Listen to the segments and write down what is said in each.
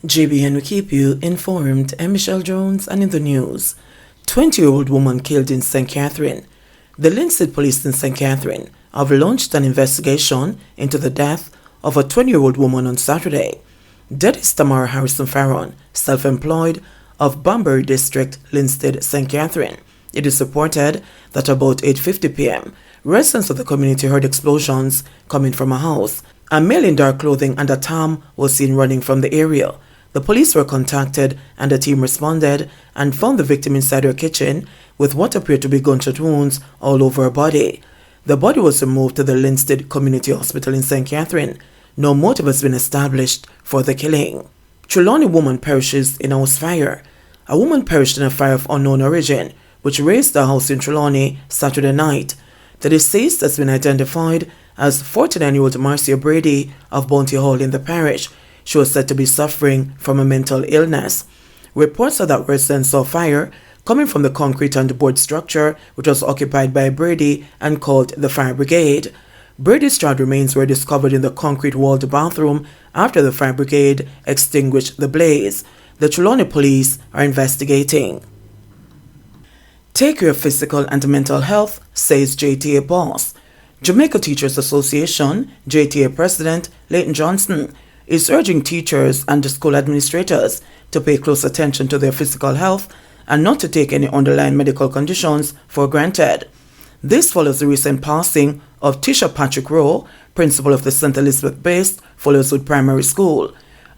JBNN will keep you informed. I'm Michelle Jones, and in the news, 20-year-old woman killed in St. Catherine. The Linstead Police in St. Catherine have launched an investigation into the death of a 20-year-old woman on Saturday. Dead is Tamara Harrison Farron, self-employed, of Banbury District, Linstead, St. Catherine. It is reported that about 8:50 p.m., residents of the community heard explosions coming from a house. A male in dark clothing and a tam was seen running from the area. The police were contacted and a team responded and found the victim inside her kitchen with what appeared to be gunshot wounds all over her body. The body was removed to the Linstead Community Hospital in St. Catherine. No motive has been established for the killing. Trelawney woman perishes in house fire. A woman perished in a fire of unknown origin, which razed the house in Trelawney Saturday night. The deceased has been identified as 49-year-old Marcia Brady of Bounty Hall in the parish. She was said to be suffering from a mental illness. Reports are that residents saw fire coming from the concrete and board structure, which was occupied by Brady, and called the fire brigade. Brady's charred remains were discovered in the concrete-walled bathroom after the fire brigade extinguished the blaze. The Trelawney police are investigating. Take care of physical and mental health, says JTA boss. Jamaica Teachers Association, JTA President Leighton Johnson, is urging teachers and school administrators to pay close attention to their physical health and not to take any underlying medical conditions for granted. This follows the recent passing of Tisha Patrick Rowe, principal of the St. Elizabeth-based Fullerswood Primary School.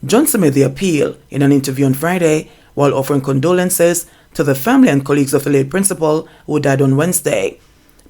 Johnson made the appeal in an interview on Friday while offering condolences to the family and colleagues of the late principal who died on Wednesday.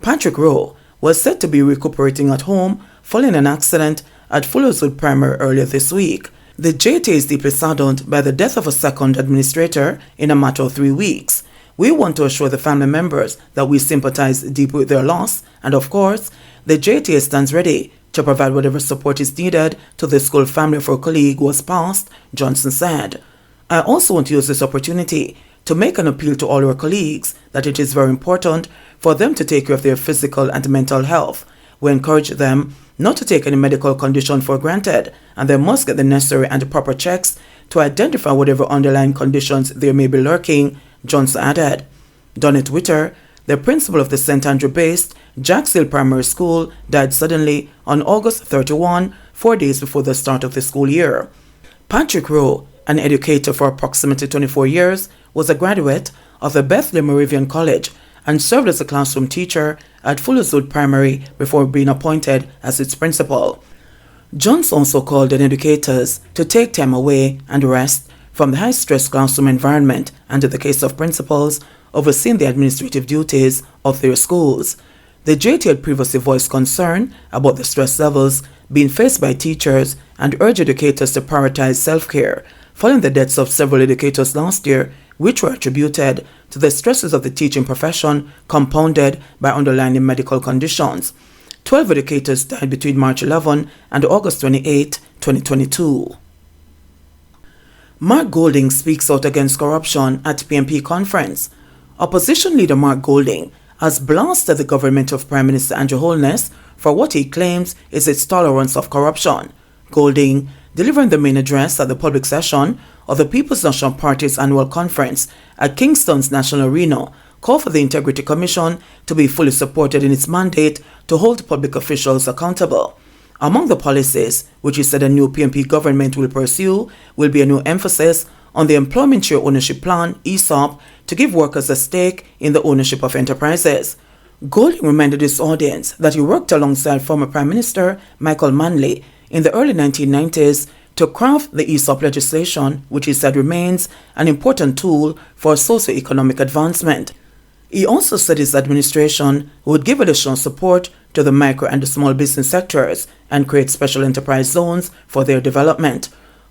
Patrick Rowe was said to be recuperating at home following an accident at Fullerswood Primary earlier this week. The JTA is deeply saddened by the death of a second administrator in a matter of 3 weeks. We want to assure the family members that we sympathize deeply with their loss, and of course, the JTA stands ready to provide whatever support is needed to the school family for a colleague who has passed, Johnson said. I also want to use this opportunity to make an appeal to all our colleagues that it is very important for them to take care of their physical and mental health. We encourage them not to take any medical condition for granted, and they must get the necessary and proper checks to identify whatever underlying conditions there may be lurking, Johnson added. Donnet Witter, the principal of the St. Andrew-based Jacks Hill Primary School, died suddenly on August 31, 4 days before the start of the school year. Patrick Rowe, an educator for approximately 24 years, was a graduate of the Bethlehem Moravian College and served as a classroom teacher at Fullerswood Primary before being appointed as its principal. Johnson also called on educators to take time away and rest from the high-stress classroom environment and, in the case of principals, overseeing the administrative duties of their schools. The JT had previously voiced concern about the stress levels being faced by teachers and urged educators to prioritize self-care, following the deaths of several educators last year, which were attributed to the stresses of the teaching profession compounded by underlying medical conditions. 12 educators died between March 11 and August 28, 2022. Mark Golding speaks out against corruption at PNP conference. Opposition leader Mark Golding has blasted the government of Prime Minister Andrew Holness for what he claims is its tolerance of corruption. Golding, delivering the main address at the public session of the People's National Party's annual conference at Kingston's National Arena, called for the Integrity Commission to be fully supported in its mandate to hold public officials accountable. Among the policies which he said a new PNP government will pursue will be a new emphasis on the Employment Share Ownership Plan, ESOP, to give workers a stake in the ownership of enterprises. Golding reminded his audience that he worked alongside former Prime Minister Michael Manley in the early 1990s to craft the ESOP legislation, which he said remains an important tool for socio-economic advancement. He also said his administration would give additional support to the micro and the small business sectors and create special enterprise zones for their development.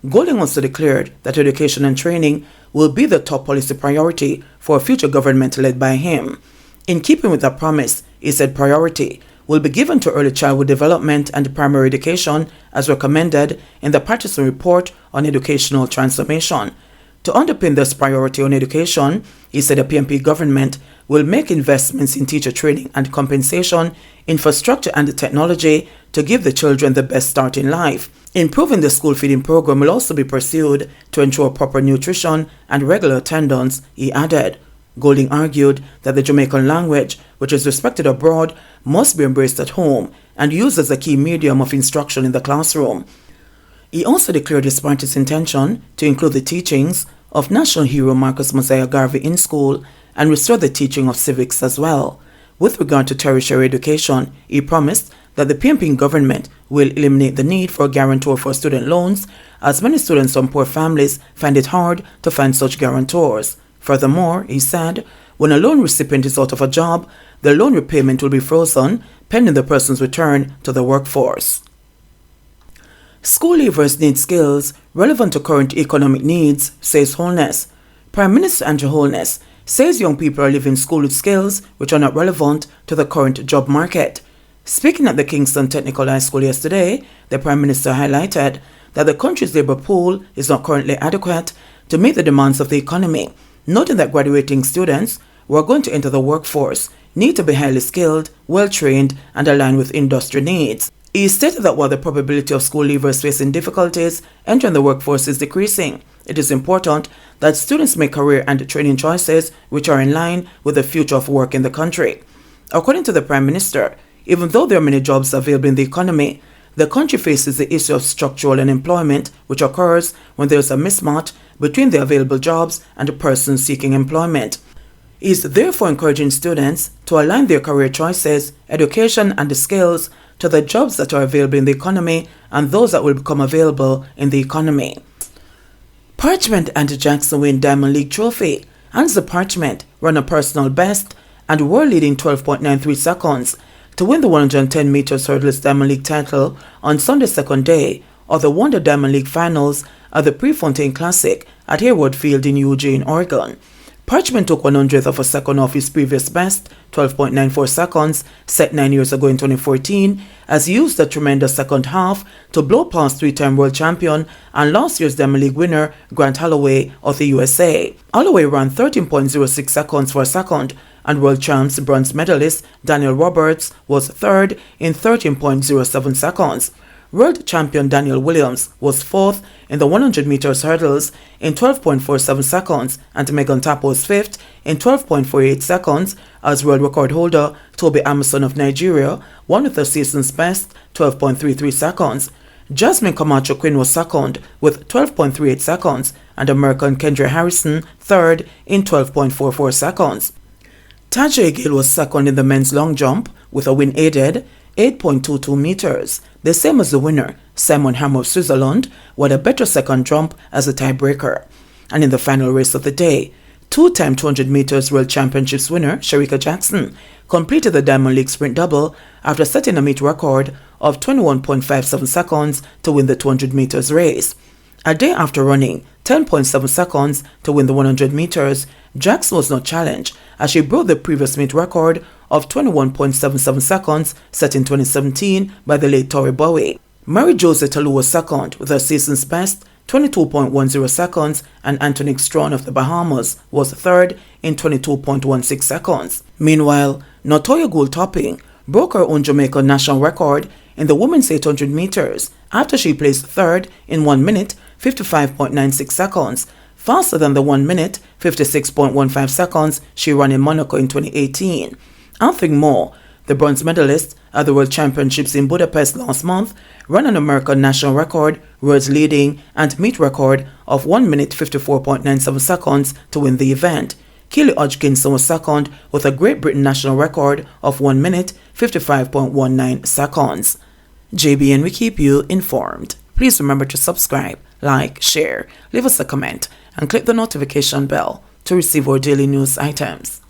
Golding also declared that education and training will be the top policy priority for a future government led by him. In keeping with that promise, he said priority will be given to early childhood development and primary education as recommended in the Patterson Report on Educational Transformation. To underpin this priority on education, he said the PNP government will make investments in teacher training and compensation, infrastructure and technology to give the children the best start in life. Improving the school feeding program will also be pursued to ensure proper nutrition and regular attendance, he added. Golding argued that the Jamaican language, which is respected abroad, must be embraced at home and used as a key medium of instruction in the classroom. He also declared his party's intention to include the teachings of national hero Marcus Mosiah Garvey in school and restore the teaching of civics as well. With regard to tertiary education, he promised that the PNP government will eliminate the need for a guarantor for student loans, as many students from poor families find it hard to find such guarantors. Furthermore, he said, when a loan recipient is out of a job, the loan repayment will be frozen pending the person's return to the workforce. School leavers need skills relevant to current economic needs, says Holness. Prime Minister Andrew Holness says young people are leaving school with skills which are not relevant to the current job market. Speaking at the Kingston Technical High School yesterday, the Prime Minister highlighted that the country's labour pool is not currently adequate to meet the demands of the economy, noting that graduating students who are going to enter the workforce need to be highly skilled, well-trained and aligned with industry needs. He stated that while the probability of school leavers facing difficulties entering the workforce is decreasing, it is important that students make career and training choices which are in line with the future of work in the country. According to the Prime Minister, even though there are many jobs available in the economy, the country faces the issue of structural unemployment, which occurs when there is a mismatch between the available jobs and the person seeking employment. He is therefore encouraging students to align their career choices, education and the skills to the jobs that are available in the economy and those that will become available in the economy. Parchment and Jackson win Diamond League trophy. Anza Parchment ran a personal best and world-leading 12.93 seconds to win the 110 meters hurdles Diamond League title on Sunday's second day of the Wonder Diamond League finals at the Prefontaine Classic at Hayward Field in Eugene, Oregon. Parchment took 1/100th of a second off his previous best, 12.94 seconds, set 9 years ago in 2014, as he used a tremendous second half to blow past three-time world champion and last year's Diamond League winner Grant Holloway of the USA. Holloway ran 13.06 seconds for a second, and world champs bronze medalist Daniel Roberts was third in 13.07 seconds. World champion Daniel Williams was fourth in the 100 meters hurdles in 12.47 seconds, and Megan Tapp was fifth in 12.48 seconds, as world record holder Toby Amerson of Nigeria won with the season's best 12.33 seconds. Jasmine Camacho Quinn was second with 12.38 seconds, and American Kendra Harrison third in 12.44 seconds. Tajay Gill was second in the men's long jump with a win-aided 8.22 meters, the same as the winner, Simon Hammer of Switzerland, who had a better second jump as a tiebreaker. And in the final race of the day, two-time 200 meters World Championships winner Shericka Jackson completed the Diamond League sprint double after setting a meet record of 21.57 seconds to win the 200 meters race. A day after running 10.7 seconds to win the 100 meters, Jackson was not challenged as she broke the previous meet record of 21.77 seconds set in 2017 by the late Tori Bowie. Mary Jose Talu was second with her season's best 22.10 seconds, and Antonique Strawn of the Bahamas was third in 22.16 seconds. Meanwhile, Notoya Gould Topping broke her own Jamaican national record in the women's 800 meters after she placed third in 1 minute 55.96 seconds, faster than the 1 minute 56.15 seconds she ran in Monaco in 2018. Anthony Moore, the bronze medalist at the World Championships in Budapest last month, ran an American national record, world's leading and meet record of 1 minute 54.97 seconds to win the event. Keely Hodgkinson was second with a Great Britain national record of 1 minute 55.19 seconds. JBN, we keep you informed. Please remember to subscribe, like, share, leave us a comment, and click the notification bell to receive our daily news items.